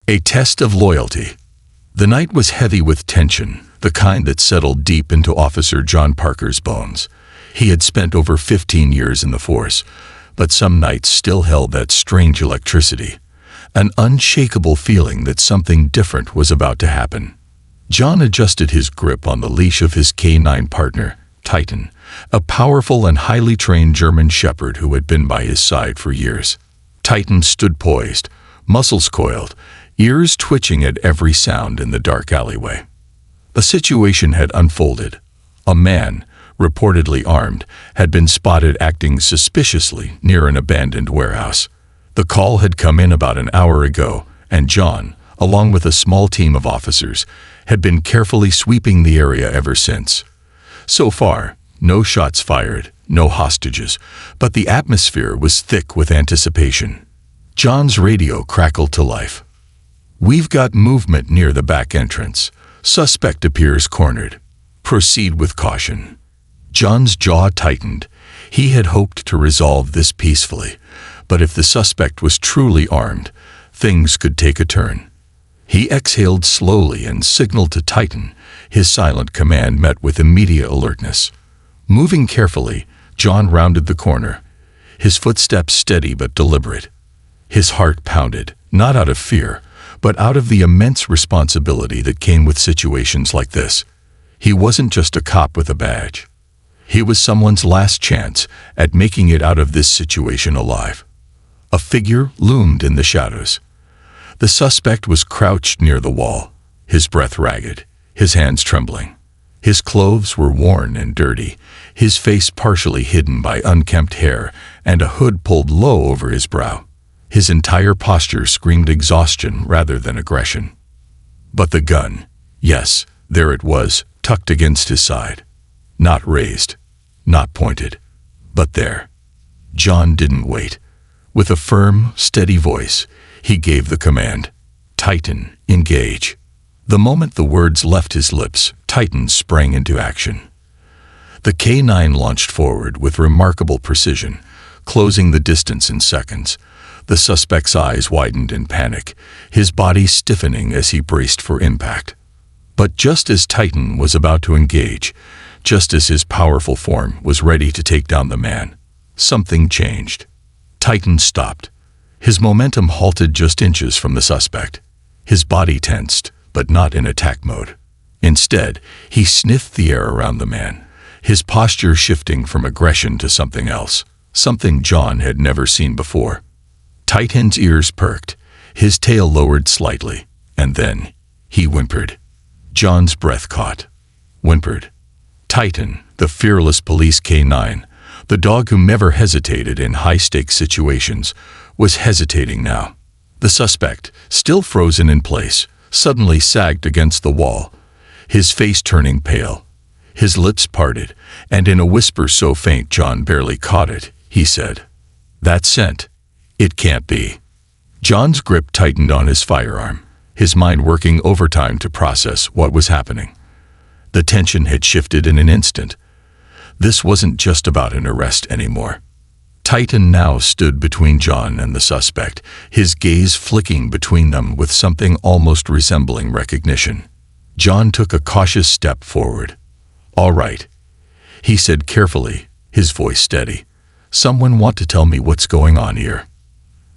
A test of loyalty. The night was heavy with tension, the kind that settled deep into Officer John Parker's bones. He had spent over 15 years in the force, but some nights still held that strange electricity, an unshakable feeling that something different was about to happen. John adjusted his grip on the leash of his canine partner, Titan, a powerful and highly trained German shepherd who had been by his side for years. Titan stood poised, muscles coiled, ears twitching at every sound in the dark alleyway. A situation had unfolded. A man, reportedly armed, had been spotted acting suspiciously near an abandoned warehouse. The call had come in about an hour ago, and John, along with a small team of officers, had been carefully sweeping the area ever since. So far, no shots fired, no hostages, but the atmosphere was thick with anticipation. John's radio crackled to life. "We've got movement near the back entrance. Suspect appears cornered. Proceed with caution." John's jaw tightened. He had hoped to resolve this peacefully, but if the suspect was truly armed, things could take a turn. He exhaled slowly and signaled to Titan. His silent command met with immediate alertness. Moving carefully, John rounded the corner, his footsteps steady but deliberate. His heart pounded, not out of fear, but out of the immense responsibility that came with situations like this. He wasn't just a cop with a badge. He was someone's last chance at making it out of this situation alive. A figure loomed in the shadows. The suspect was crouched near the wall, his breath ragged, his hands trembling. His clothes were worn and dirty, his face partially hidden by unkempt hair and a hood pulled low over his brow. His entire posture screamed exhaustion rather than aggression. But the gun, yes, there it was, tucked against his side. Not raised, not pointed, but there. John didn't wait. With a firm, steady voice, he gave the command, "Titan, engage." The moment the words left his lips, Titan sprang into action. The K9 launched forward with remarkable precision, closing the distance in seconds. The suspect's eyes widened in panic, his body stiffening as he braced for impact. But just as Titan was about to engage, just as his powerful form was ready to take down the man, something changed. Titan stopped. His momentum halted just inches from the suspect. His body tensed, but not in attack mode. Instead, he sniffed the air around the man, his posture shifting from aggression to something else, something John had never seen before. Titan's ears perked, his tail lowered slightly, and then he whimpered. John's breath caught. Whimpered. Titan, the fearless police K9, the dog who never hesitated in high-stakes situations, was hesitating now. The suspect, still frozen in place, suddenly sagged against the wall, his face turning pale. His lips parted, and in a whisper so faint John barely caught it, he said, "That scent. It can't be." John's grip tightened on his firearm, his mind working overtime to process what was happening. The tension had shifted in an instant. This wasn't just about an arrest anymore. Titan now stood between John and the suspect, his gaze flicking between them with something almost resembling recognition. John took a cautious step forward. "All right," he said carefully, his voice steady. "Someone want to tell me what's going on here?"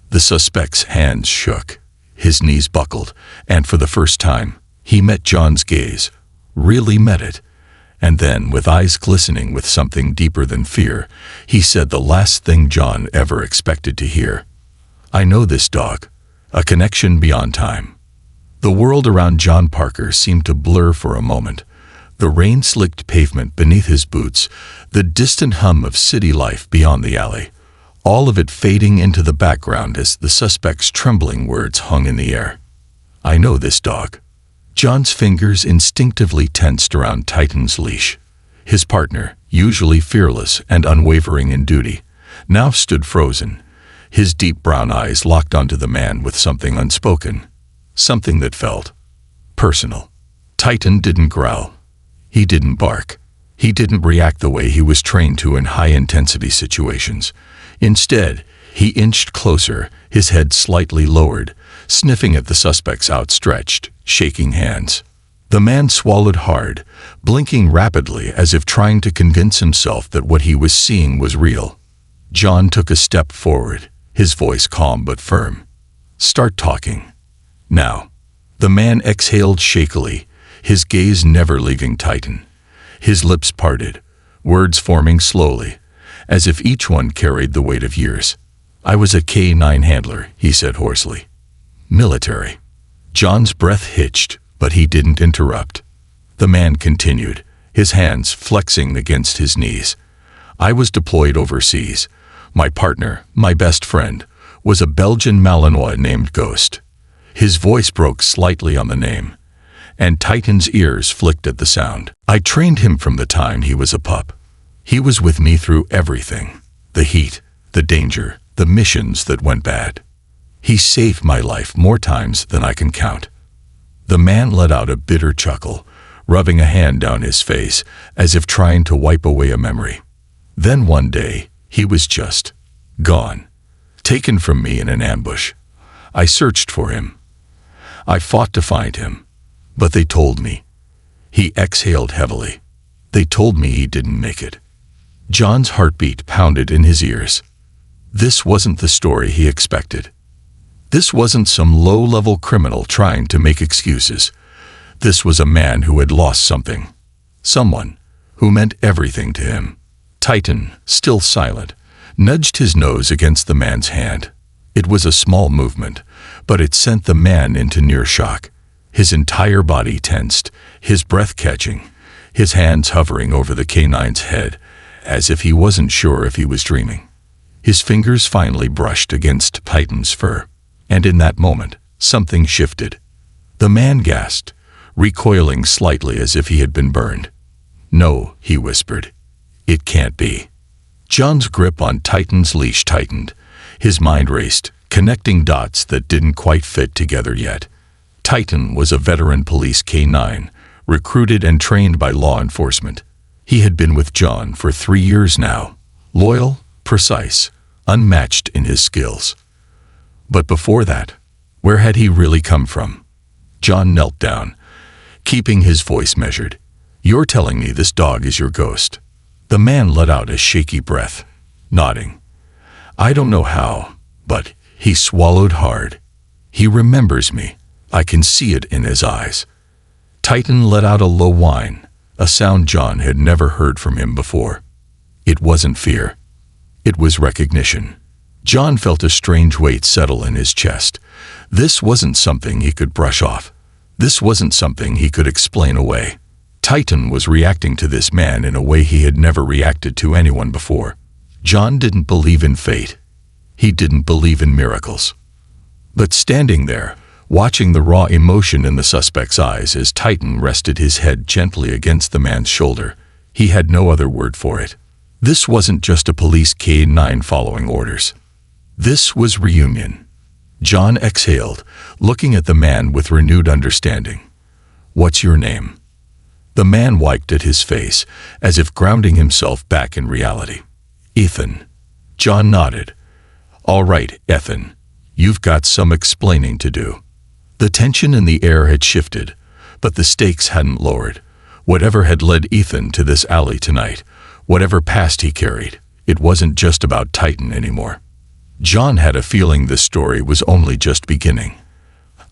The suspect's hands shook, his knees buckled, and for the first time, he met John's gaze, really met it. And then, with eyes glistening with something deeper than fear, he said the last thing John ever expected to hear. "I know this dog. A connection beyond time." The world around John Parker seemed to blur for a moment. The rain-slicked pavement beneath his boots, the distant hum of city life beyond the alley, all of it fading into the background as the suspect's trembling words hung in the air. "I know this dog." John's fingers instinctively tensed around Titan's leash. His partner, usually fearless and unwavering in duty, now stood frozen, his deep brown eyes locked onto the man with something unspoken, something that felt personal. Titan didn't growl. He didn't bark. He didn't react the way he was trained to in high-intensity situations. Instead, He inched closer, his head slightly lowered, sniffing at the suspect's outstretched, shaking hands. The man swallowed hard, blinking rapidly as if trying to convince himself that what he was seeing was real. John took a step forward, his voice calm but firm. "Start talking. Now." The man exhaled shakily, his gaze never leaving Titan. His lips parted, words forming slowly, as if each one carried the weight of years. "I was a K-9 handler," he said hoarsely. "Military." John's breath hitched, but he didn't interrupt. The man continued, his hands flexing against his knees. "I was deployed overseas. My partner, my best friend, was a Belgian Malinois named Ghost." His voice broke slightly on the name, and Titan's ears flicked at the sound. "I trained him from the time he was a pup. He was with me through everything. The heat, the danger, the missions that went bad. He saved my life more times than I can count." The man let out a bitter chuckle, rubbing a hand down his face, as if trying to wipe away a memory. "Then one day, he was just gone, taken from me in an ambush. I searched for him. I fought to find him, but they told me." He exhaled heavily. "They told me he didn't make it." John's heartbeat pounded in his ears. This wasn't the story he expected. This wasn't some low-level criminal trying to make excuses. This was a man who had lost something. Someone who meant everything to him. Titan, still silent, nudged his nose against the man's hand. It was a small movement, but it sent the man into near shock. His entire body tensed, his breath catching, his hands hovering over the K-9's head, as if he wasn't sure if he was dreaming. His fingers finally brushed against Titan's fur, and in that moment, something shifted. The man gasped, recoiling slightly as if he had been burned. "No," he whispered. "It can't be." John's grip on Titan's leash tightened. His mind raced, connecting dots that didn't quite fit together yet. Titan was a veteran police K-9, recruited and trained by law enforcement. He had been with John for 3 years now, loyal, precise, unmatched in his skills. But before that, where had he really come from? John knelt down, keeping his voice measured. "You're telling me this dog is your ghost?" The man let out a shaky breath, nodding. "I don't know how, but..." He swallowed hard. "He remembers me. I can see it in his eyes." Titan let out a low whine, a sound John had never heard from him before. It wasn't fear. It was recognition. John felt a strange weight settle in his chest. This wasn't something he could brush off. This wasn't something he could explain away. Titan was reacting to this man in a way he had never reacted to anyone before. John didn't believe in fate. He didn't believe in miracles. But standing there, watching the raw emotion in the suspect's eyes as Titan rested his head gently against the man's shoulder, he had no other word for it. This wasn't just a police K-9 following orders. This was reunion. John exhaled, looking at the man with renewed understanding. "What's your name?" The man wiped at his face, as if grounding himself back in reality. "Ethan." John nodded. "All right, Ethan. You've got some explaining to do." The tension in the air had shifted, but the stakes hadn't lowered. Whatever had led Ethan to this alley tonight, whatever past he carried, it wasn't just about Titan anymore. John had a feeling this story was only just beginning.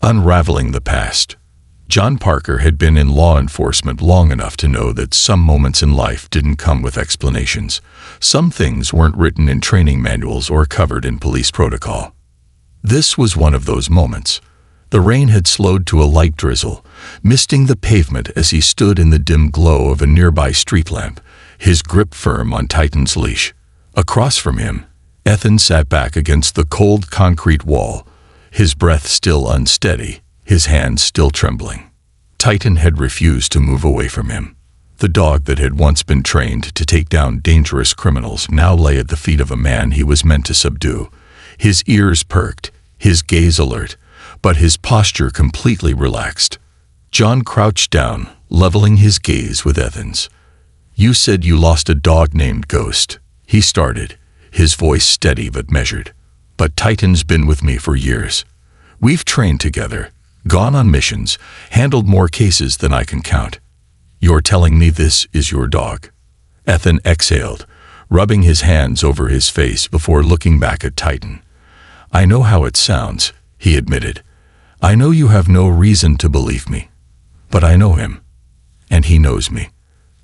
Unraveling the past. John Parker had been in law enforcement long enough to know that some moments in life didn't come with explanations. Some things weren't written in training manuals or covered in police protocol. This was one of those moments. The rain had slowed to a light drizzle, misting the pavement as he stood in the dim glow of a nearby street lamp, his grip firm on Titan's leash. Across from him, Ethan sat back against the cold concrete wall, his breath still unsteady, his hands still trembling. Titan had refused to move away from him. The dog that had once been trained to take down dangerous criminals now lay at the feet of a man he was meant to subdue. His ears perked, his gaze alert, but his posture completely relaxed. John crouched down, leveling his gaze with Ethan's. "You said you lost a dog named Ghost," he started, his voice steady but measured. But Titan's been with me for years. We've trained together, gone on missions, handled more cases than I can count. You're telling me this is your dog?" Ethan exhaled, rubbing his hands over his face before looking back at Titan. "I know how it sounds," he admitted. "I know you have no reason to believe me. But I know him. And he knows me."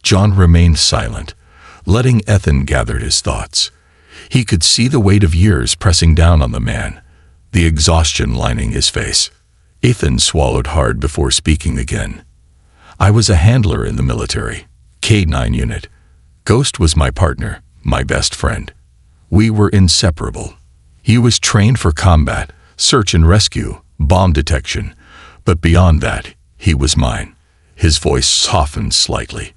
John remained silent, letting Ethan gather his thoughts. He could see the weight of years pressing down on the man, the exhaustion lining his face. Ethan swallowed hard before speaking again. "I was a handler in the military, K-9 unit. Ghost was my partner, my best friend. We were inseparable. He was trained for combat, search and rescue, bomb detection, but beyond that, he was mine." His voice softened slightly.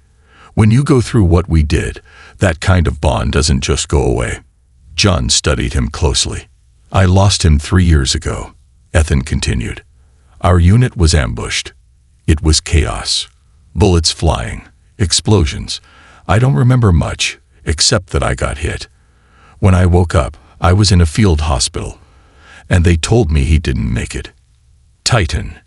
"When you go through what we did, that kind of bond doesn't just go away." John studied him closely. "I lost him 3 years ago," Ethan continued. "Our unit was ambushed. It was chaos. Bullets flying, explosions. I don't remember much, except that I got hit. When I woke up, I was in a field hospital, and they told me he didn't make it." Titan,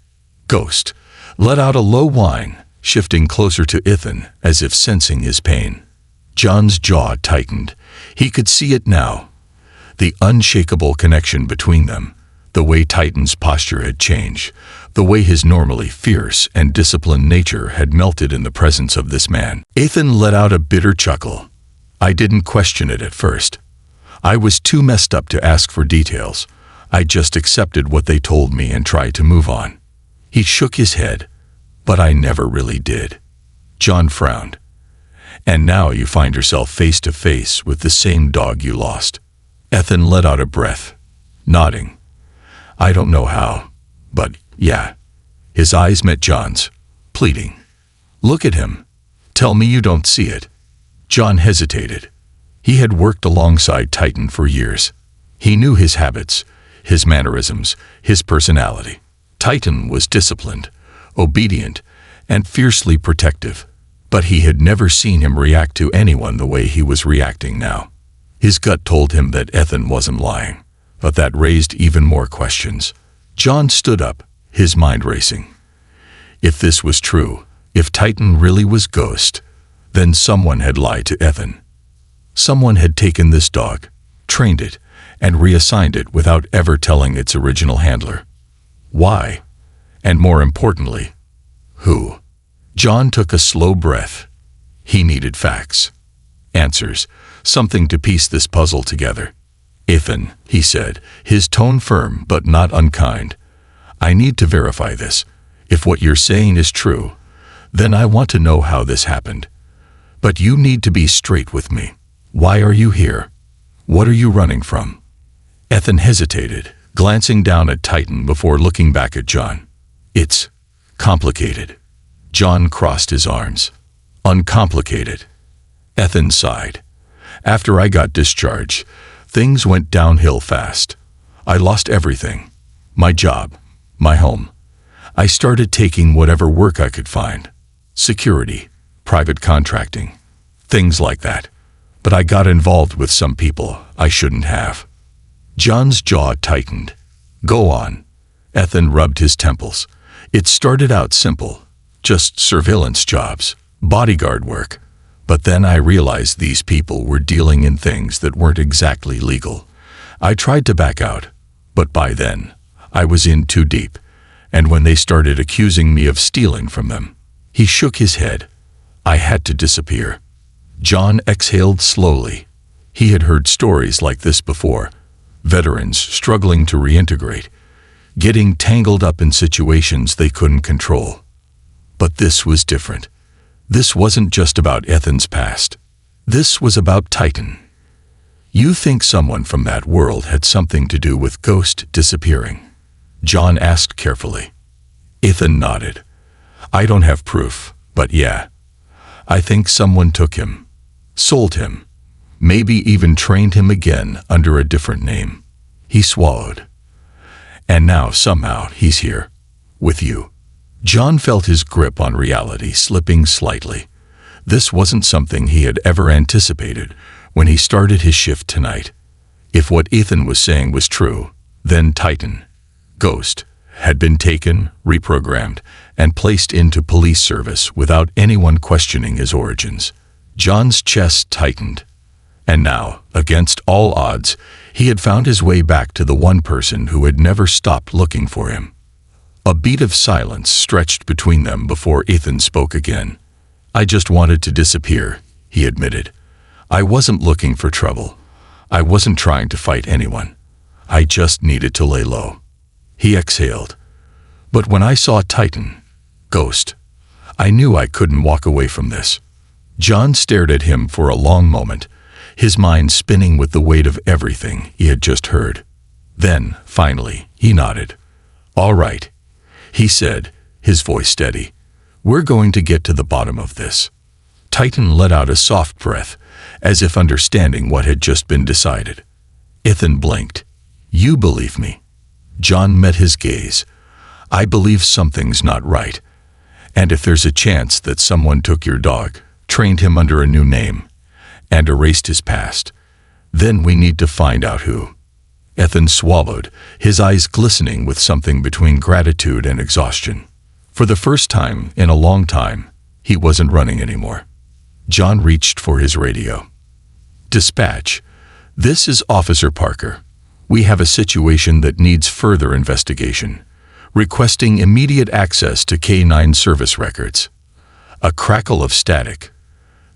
Ghost, let out a low whine, shifting closer to Ethan as if sensing his pain. John's jaw tightened. He could see it now. The unshakable connection between them, the way Titan's posture had changed, the way his normally fierce and disciplined nature had melted in the presence of this man. Ethan let out a bitter chuckle. "I didn't question it at first. I was too messed up to ask for details. I just accepted what they told me and tried to move on." He shook his head. "But I never really did." John frowned. "And now you find yourself face to face with the same dog you lost." Ethan let out a breath, nodding. "I don't know how, but yeah." His eyes met John's, pleading. "Look at him. Tell me you don't see it." John hesitated. He had worked alongside Titan for years. He knew his habits, his mannerisms, his personality. Titan was disciplined, obedient, and fiercely protective, but he had never seen him react to anyone the way he was reacting now. His gut told him that Ethan wasn't lying, but that raised even more questions. John stood up, his mind racing. If this was true, if Titan really was Ghost, then someone had lied to Ethan. Someone had taken this dog, trained it, and reassigned it without ever telling its original handler. Why? And more importantly, who? John took a slow breath. He needed facts. Answers. Something to piece this puzzle together. "Ethan," he said, his tone firm but not unkind, "I need to verify this. If what you're saying is true, then I want to know how this happened. But you need to be straight with me. Why are you here? What are you running from?" Ethan hesitated, glancing down at Titan before looking back at John. "It's complicated." John crossed his arms. "Uncomplicated." Ethan sighed. "After I got discharged, things went downhill fast. I lost everything. My job, my home. I started taking whatever work I could find. Security, private contracting, things like that. But I got involved with some people I shouldn't have." John's jaw tightened. "Go on." Ethan rubbed his temples. "It started out simple, just surveillance jobs, bodyguard work. But then I realized these people were dealing in things that weren't exactly legal. I tried to back out, but by then, I was in too deep. And when they started accusing me of stealing from them," he shook his head, "I had to disappear." John exhaled slowly. He had heard stories like this before. Veterans struggling to reintegrate, getting tangled up in situations they couldn't control. But this was different. This wasn't just about Ethan's past. This was about Titan. "You think someone from that world had something to do with Ghost disappearing?" John asked carefully. Ethan nodded. "I don't have proof, but yeah. I think someone took him, sold him, maybe even trained him again under a different name." He swallowed. "And now somehow he's here, with you." John felt his grip on reality slipping slightly. This wasn't something he had ever anticipated when he started his shift tonight. If what Ethan was saying was true, then Titan, Ghost, had been taken, reprogrammed, and placed into police service without anyone questioning his origins. John's chest tightened. And now, against all odds, he had found his way back to the one person who had never stopped looking for him. A beat of silence stretched between them before Ethan spoke again. "I just wanted to disappear," he admitted. "I wasn't looking for trouble. I wasn't trying to fight anyone. I just needed to lay low." He exhaled. "But when I saw Titan, Ghost, I knew I couldn't walk away from this." John stared at him for a long moment, his mind spinning with the weight of everything he had just heard. Then, finally, he nodded. "All right," he said, his voice steady. "We're going to get to the bottom of this." Titan let out a soft breath, as if understanding what had just been decided. Ethan blinked. "You believe me?" John met his gaze. "I believe something's not right. And if there's a chance that someone took your dog, trained him under a new name, and erased his past, then we need to find out who." Ethan swallowed, his eyes glistening with something between gratitude and exhaustion. For the first time in a long time, he wasn't running anymore. John reached for his radio. "Dispatch, this is Officer Parker. We have a situation that needs further investigation. Requesting immediate access to K9 service records." A crackle of static.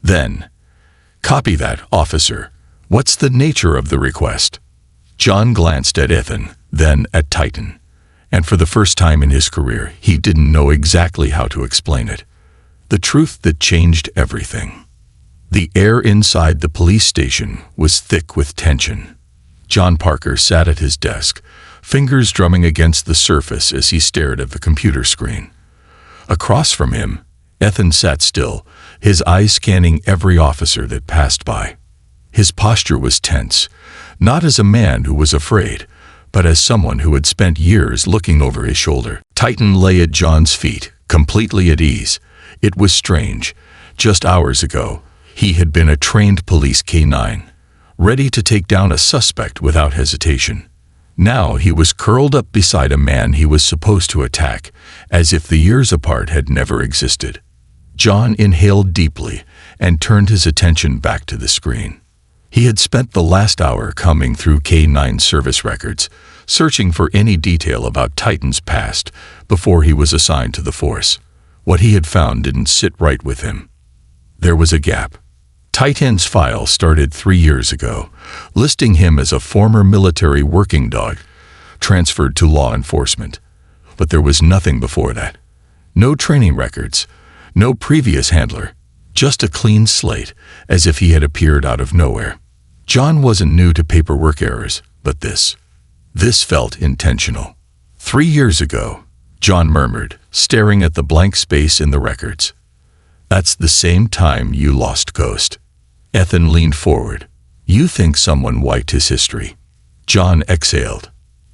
Then, "Copy that, officer. What's the nature of the request?" John glanced at Ethan, then at Titan. And for the first time in his career, he didn't know exactly how to explain it. The truth that changed everything. The air inside the police station was thick with tension. John Parker sat at his desk, fingers drumming against the surface as he stared at the computer screen. Across from him, Ethan sat still, his eyes scanning every officer that passed by. His posture was tense, not as a man who was afraid, but as someone who had spent years looking over his shoulder. Titan lay at John's feet, completely at ease. It was strange. Just hours ago, he had been a trained police K9, ready to take down a suspect without hesitation. Now he was curled up beside a man he was supposed to attack, as if the years apart had never existed. John inhaled deeply and turned his attention back to the screen. He had spent the last hour combing through K9 service records, searching for any detail about Titan's past before he was assigned to the force. What he had found didn't sit right with him. There was a gap. Titan's file started 3 years ago, listing him as a former military working dog, transferred to law enforcement. But there was nothing before that. No training records, no previous handler, just a clean slate, as if he had appeared out of nowhere. John wasn't new to paperwork errors, but this felt intentional. 3 years ago, John murmured, staring at the blank space in the records. "That's the same time you lost Ghost." Ethan leaned forward. "You think someone wiped his history?" John exhaled.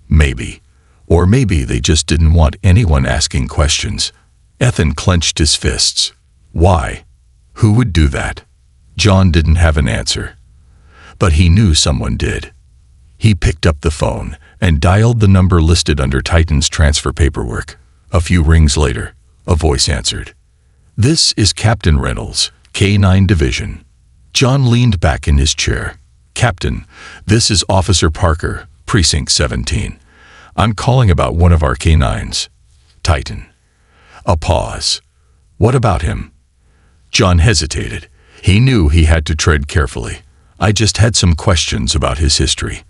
"Maybe. Or maybe they just didn't want anyone asking questions." Ethan clenched his fists. "Why? Who would do that?" John didn't have an answer. But he knew someone did. He picked up the phone and dialed the number listed under Titan's transfer paperwork. A few rings later, a voice answered. "This is Captain Reynolds, K9 Division." John leaned back in his chair. "Captain, this is Officer Parker, Precinct 17. I'm calling about one of our K9s. Titan." A pause. "What about him?" John hesitated. He knew he had to tread carefully. "I just had some questions about his history.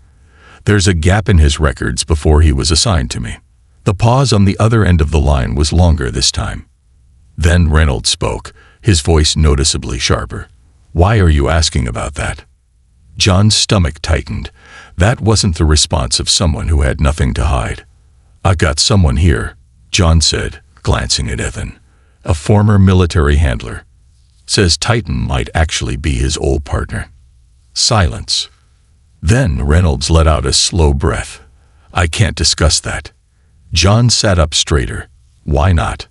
There's a gap in his records before he was assigned to me." The pause on the other end of the line was longer this time. Then Reynolds spoke, his voice noticeably sharper. "Why are you asking about that?" John's stomach tightened. That wasn't the response of someone who had nothing to hide. "I got someone here," John said, glancing at Ethan. "A former military handler. Says Titan might actually be his old partner." Silence. Then Reynolds let out a slow breath. "I can't discuss that." John sat up straighter. "Why not?"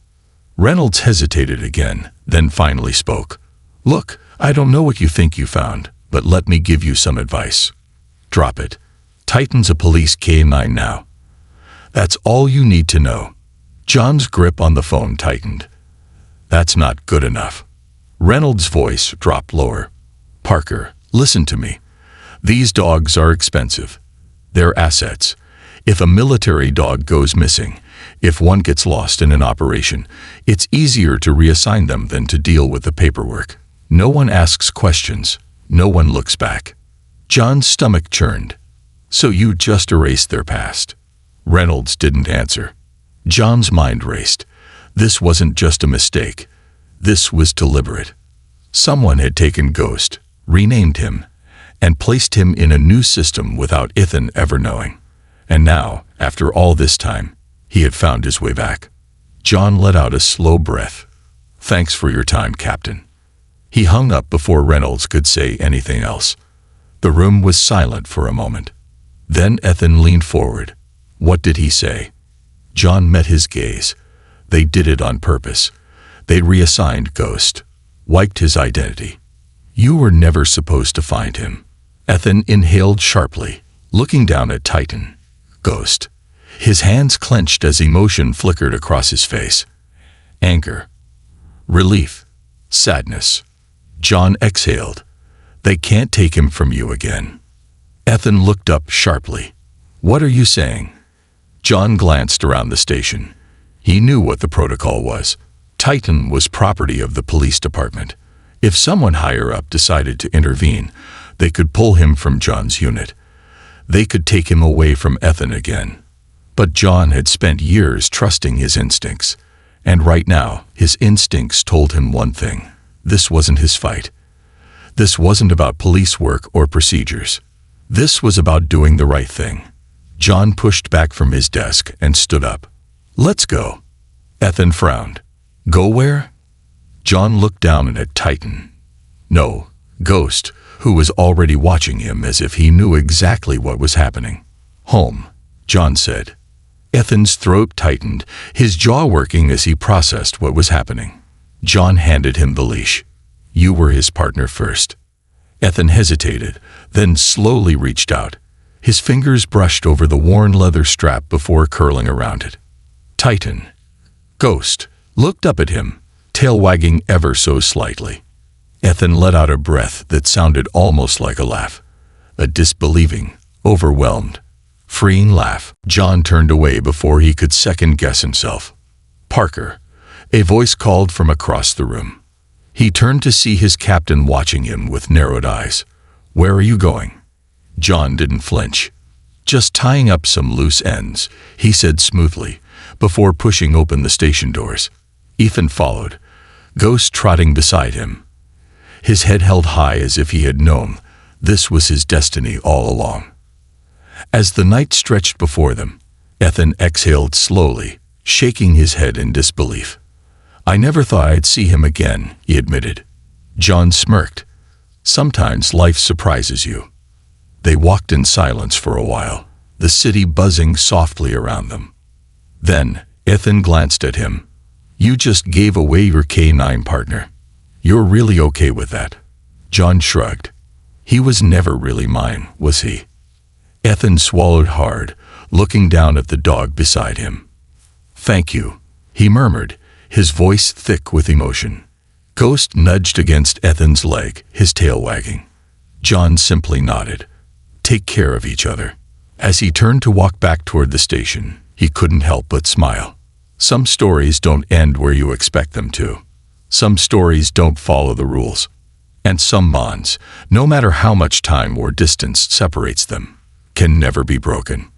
Reynolds hesitated again, then finally spoke. "Look, I don't know what you think you found, but let me give you some advice. Drop it. Titan's a police K9 now. That's all you need to know. John's grip on the phone tightened. That's not good enough. Reynolds' voice dropped lower. Parker, listen to me. These dogs are expensive. They're assets. If a military dog goes missing, if one gets lost in an operation, it's easier to reassign them than to deal with the paperwork. No one asks questions. No one looks back. John's stomach churned. So you just erased their past. Reynolds didn't answer. John's mind raced. This wasn't just a mistake. This was deliberate. Someone had taken Ghost, renamed him, and placed him in a new system without Ethan ever knowing. And now, after all this time, he had found his way back. John let out a slow breath. Thanks for your time, Captain. He hung up before Reynolds could say anything else. The room was silent for a moment. Then Ethan leaned forward. What did he say? John met his gaze. They did it on purpose. They reassigned Ghost, wiped his identity. You were never supposed to find him. Ethan inhaled sharply, looking down at Titan. Ghost. His hands clenched as emotion flickered across his face. Anger. Relief. Sadness. John exhaled. They can't take him from you again. Ethan looked up sharply. What are you saying? John glanced around the station. He knew what the protocol was. Titan was property of the police department. If someone higher up decided to intervene, they could pull him from John's unit. They could take him away from Ethan again. But John had spent years trusting his instincts. And right now, his instincts told him one thing. This wasn't his fight. This wasn't about police work or procedures. This was about doing the right thing. John pushed back from his desk and stood up. Let's go. Ethan frowned. Go where? John looked down at Titan. No, Ghost, who was already watching him as if he knew exactly what was happening. Home, John said. Ethan's throat tightened, his jaw working as he processed what was happening. John handed him the leash. You were his partner first. Ethan hesitated, then slowly reached out. His fingers brushed over the worn leather strap before curling around it. Titan. Ghost looked up at him, tail wagging ever so slightly. Ethan let out a breath that sounded almost like a laugh. A disbelieving, overwhelmed, freeing laugh. John turned away before he could second-guess himself. Parker. A voice called from across the room. He turned to see his captain watching him with narrowed eyes. Where are you going? John didn't flinch. Just tying up some loose ends, he said smoothly, before pushing open the station doors. Ethan followed, Ghost trotting beside him. His head held high as if he had known this was his destiny all along. As the night stretched before them, Ethan exhaled slowly, shaking his head in disbelief. I never thought I'd see him again, he admitted. John smirked. Sometimes life surprises you. They walked in silence for a while, the city buzzing softly around them. Then, Ethan glanced at him. You just gave away your K9 partner. You're really okay with that? John shrugged. He was never really mine, was he? Ethan swallowed hard, looking down at the dog beside him. Thank you, he murmured, his voice thick with emotion. Ghost nudged against Ethan's leg, his tail wagging. John simply nodded. Take care of each other. As he turned to walk back toward the station, he couldn't help but smile. Some stories don't end where you expect them to. Some stories don't follow the rules. And some bonds, no matter how much time or distance separates them, can never be broken.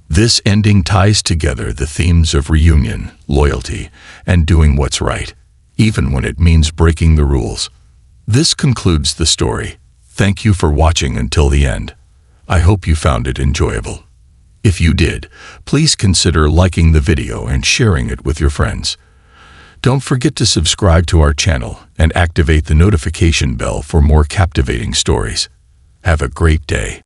This ending ties together the themes of reunion, loyalty, and doing what's right, even when it means breaking the rules. This concludes the story. Thank you for watching until the end. I hope you found it enjoyable. If you did, please consider liking the video and sharing it with your friends. Don't forget to subscribe to our channel and activate the notification bell for more captivating stories. Have a great day.